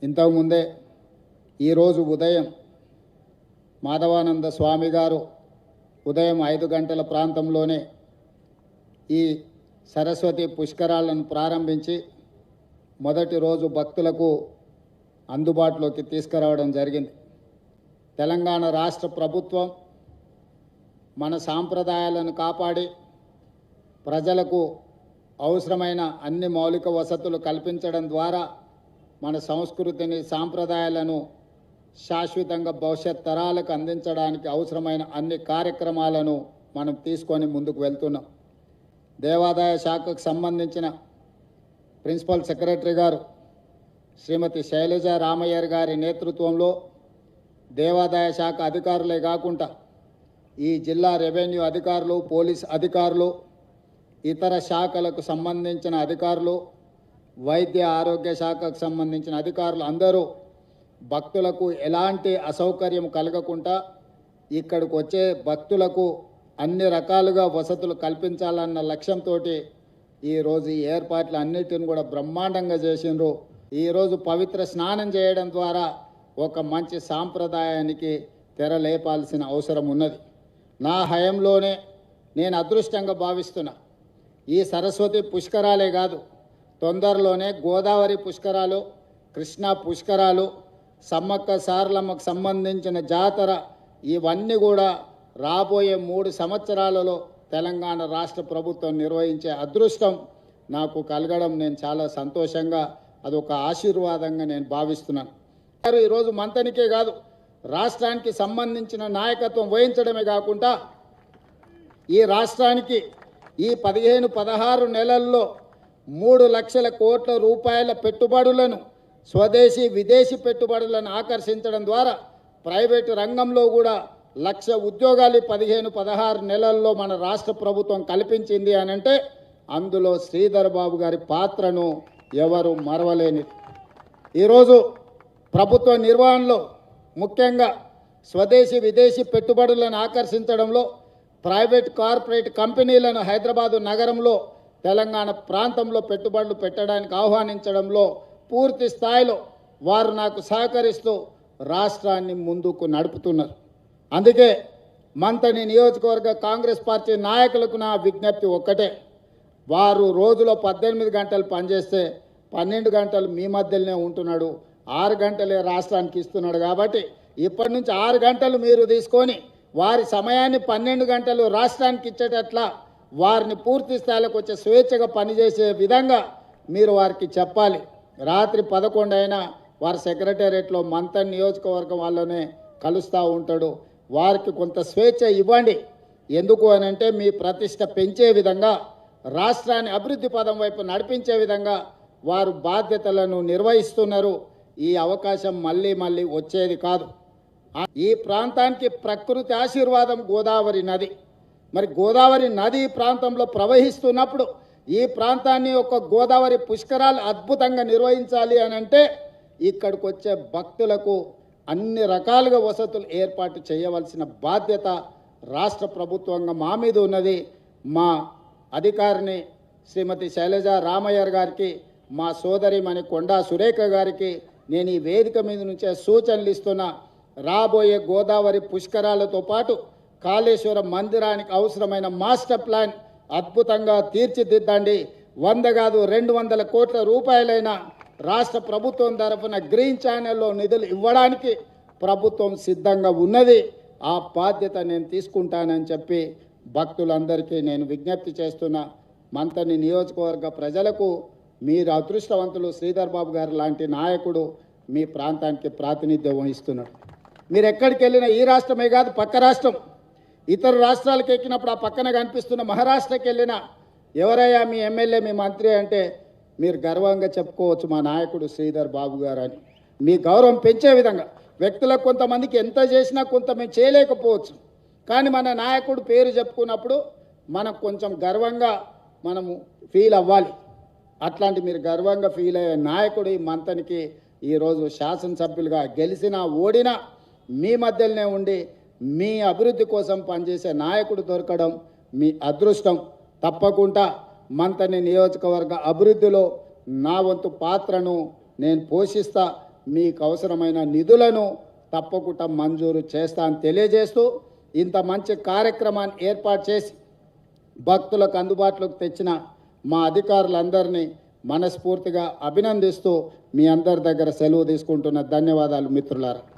ఇంతకుముందే ఈరోజు ఉదయం మాధవానంద స్వామి గారు ఉదయం 5 గంటల ప్రాంతంలోనే ఈ సరస్వతి పుష్కరాలను ప్రారంభించి మొదటి రోజు భక్తులకు అందుబాటులోకి తీసుకురావడం జరిగింది. తెలంగాణ రాష్ట్ర ప్రభుత్వం మన సాంప్రదాయాలను కాపాడి ప్రజలకు అవసరమైన అన్ని మౌలిక వసతులు కల్పించడం ద్వారా మన సంస్కృతిని సాంప్రదాయాలను శాశ్వతంగా భవిష్యత్ తరాలకు అందించడానికి అవసరమైన అన్ని కార్యక్రమాలను మనం తీసుకొని ముందుకు వెళ్తున్నాం. దేవాదాయ శాఖకు సంబంధించిన ప్రిన్సిపల్ సెక్రటరీ గారు శ్రీమతి శైలజ రామయ్యర్ గారి నేతృత్వంలో దేవాదాయ శాఖ అధికారులే కాకుండా ఈ జిల్లా రెవెన్యూ అధికారులు, పోలీస్ అధికారులు, ఇతర శాఖలకు సంబంధించిన అధికారులు, వైద్య ఆరోగ్య శాఖకు సంబంధించిన అధికారులు అందరూ భక్తులకు ఎలాంటి అసౌకర్యం కలగకుండా ఇక్కడికి వచ్చే భక్తులకు అన్ని రకాలుగా వసతులు కల్పించాలన్న లక్ష్యంతో ఈరోజు ఈ ఏర్పాట్లు అన్నిటిని కూడా బ్రహ్మాండంగా చేసిండ్రు. ఈరోజు పవిత్ర స్నానం చేయడం ద్వారా ఒక మంచి సాంప్రదాయానికి తెరలేపాల్సిన అవసరం ఉన్నది. నా హయంలోనే నేను అదృష్టంగా భావిస్తున్నా. ఈ సరస్వతి పుష్కరాలే కాదు, తొందరలోనే గోదావరి పుష్కరాలు, కృష్ణా పుష్కరాలు, సమ్మక్క సారలమ్మకు సంబంధించిన జాతర, ఇవన్నీ కూడా రాబోయే 3 సంవత్సరాలలో తెలంగాణ రాష్ట్ర ప్రభుత్వం నిర్వహించే అదృష్టం నాకు కలగడం నేను చాలా సంతోషంగా, అదొక ఆశీర్వాదంగా నేను భావిస్తున్నాను. ఈరోజు మంతనికే కాదు, రాష్ట్రానికి సంబంధించిన నాయకత్వం వహించడమే కాకుండా ఈ రాష్ట్రానికి ఈ 15-16 నెలల్లో 3 లక్షల కోట్ల రూపాయల పెట్టుబడులను, స్వదేశీ విదేశీ పెట్టుబడులను ఆకర్షించడం ద్వారా ప్రైవేటు రంగంలో కూడా 1,00,000 ఉద్యోగాలు 15-16 నెలల్లో మన రాష్ట్ర ప్రభుత్వం కల్పించింది అని అంటే అందులో శ్రీధర్ బాబు గారి పాత్రను ఎవరు మరవలేనిది. ఈరోజు ప్రభుత్వ నిర్వహణలో ముఖ్యంగా స్వదేశీ విదేశీ పెట్టుబడులను ఆకర్షించడంలో ప్రైవేట్ కార్పొరేట్ కంపెనీలను హైదరాబాదు నగరంలో తెలంగాణ ప్రాంతంలో పెట్టుబడులు పెట్టడానికి ఆహ్వానించడంలో పూర్తి స్థాయిలో వారు నాకు సహకరిస్తూ రాష్ట్రాన్ని ముందుకు నడుపుతున్నారు. అందుకే మంతని నియోజకవర్గ కాంగ్రెస్ పార్టీ నాయకులకు నా విజ్ఞప్తి ఒక్కటే, వారు రోజులో 18 గంటలు పనిచేస్తే 12 గంటలు మీ మధ్యలోనే ఉంటున్నాడు, 6 గంటలే రాష్ట్రానికి ఇస్తున్నాడు. కాబట్టి ఇప్పటి నుంచి 6 గంటలు మీరు తీసుకొని వారి సమయాన్ని 12 గంటలు రాష్ట్రానికి ఇచ్చేటట్లా వారిని పూర్తి స్థాయిలోకి వచ్చే స్వేచ్ఛగా పనిచేసే విధంగా మీరు వారికి చెప్పాలి. రాత్రి 11 అయినా వారి సెక్రటేరియట్లో మంతన్ నియోజకవర్గం వాళ్ళనే కలుస్తూ ఉంటాడు. వారికి కొంత స్వేచ్ఛ ఇవ్వండి. ఎందుకు అని అంటే మీ ప్రతిష్ట పెంచే విధంగా, రాష్ట్రాన్ని అభివృద్ధి పదం వైపు నడిపించే విధంగా వారు బాధ్యతలను నిర్వహిస్తున్నారు. ఈ అవకాశం మళ్ళీ మళ్ళీ వచ్చేది కాదు. ఈ ప్రాంతానికి ప్రకృతి ఆశీర్వాదం గోదావరి నది. మరి గోదావరి నది ఈ ప్రాంతంలో ప్రవహిస్తున్నప్పుడు ఈ ప్రాంతాన్ని ఒక గోదావరి పుష్కరాలు అద్భుతంగా నిర్వహించాలి అని అంటే ఇక్కడికి వచ్చే భక్తులకు అన్ని రకాలుగా వసతులు ఏర్పాటు చేయవలసిన బాధ్యత రాష్ట్ర ప్రభుత్వంగా మా మీద ఉన్నది. మా అధికారిని శ్రీమతి శైలజ రామయ్యర్ గారికి, మా సోదరిమణి కొండా సురేఖ గారికి నేను ఈ వేదిక మీద నుంచే సూచనలు ఇస్తున్నా. రాబోయే గోదావరి పుష్కరాలతో పాటు కాళేశ్వరం మందిరానికి అవసరమైన మాస్టర్ ప్లాన్ అద్భుతంగా తీర్చిదిద్దండి. 100 కాదు 200 కోట్ల రూపాయలైన రాష్ట్ర ప్రభుత్వం తరఫున గ్రీన్ ఛానల్లో నిధులు ఇవ్వడానికి ప్రభుత్వం సిద్ధంగా ఉన్నది. ఆ బాధ్యత నేను తీసుకుంటానని చెప్పి భక్తులందరికీ నేను విజ్ఞప్తి చేస్తున్నా. మంతని నియోజకవర్గ ప్రజలకు మీరు అదృష్టవంతులు. శ్రీధర్ బాబు గారు లాంటి నాయకుడు మీ ప్రాంతానికి ప్రాతినిధ్యం వహిస్తున్నాడు. మీరు ఎక్కడికి వెళ్ళినా, ఈ రాష్ట్రమే కాదు పక్క రాష్ట్రం, ఇతర రాష్ట్రాలకు ఎక్కినప్పుడు ఆ పక్కన కనిపిస్తున్న మహారాష్ట్రకి వెళ్ళినా ఎవరయ్యా మీ ఎమ్మెల్యే, మీ మంత్రి అంటే మీరు గర్వంగా చెప్పుకోవచ్చు మా నాయకుడు శ్రీధర్ బాబు గారు అని. మీ గౌరవం పెంచే విధంగా, వ్యక్తులకు కొంతమందికి ఎంత చేసినా కొంత మేము చేయలేకపోవచ్చు, కానీ మన నాయకుడు పేరు చెప్పుకున్నప్పుడు మనకు కొంచెం గర్వంగా మనము ఫీల్ అవ్వాలి. అట్లాంటి మీరు గర్వంగా ఫీల్ అయ్యే నాయకుడు ఈ మంతనికి ఈరోజు శాసనసభ్యులుగా గెలిచినా ఓడినా మీ మధ్యలోనే ఉండి మీ అభివృద్ధి కోసం పనిచేసే నాయకుడు దొరకడం మీ అదృష్టం. తప్పకుండా మంతని నియోజకవర్గ అభివృద్ధిలో నా వంతు పాత్రను నేను పోషిస్తా. మీకు అవసరమైన నిధులను తప్పకుండా మంజూరు చేస్తా అని తెలియజేస్తూ ఇంత మంచి కార్యక్రమాన్ని ఏర్పాటు చేసి భక్తులకు అందుబాటులోకి తెచ్చిన మా అధికారులందరినీ మనస్ఫూర్తిగా అభినందిస్తూ మీ అందరి దగ్గర సెలవు తీసుకుంటున్న ధన్యవాదాలు మిత్రులారా.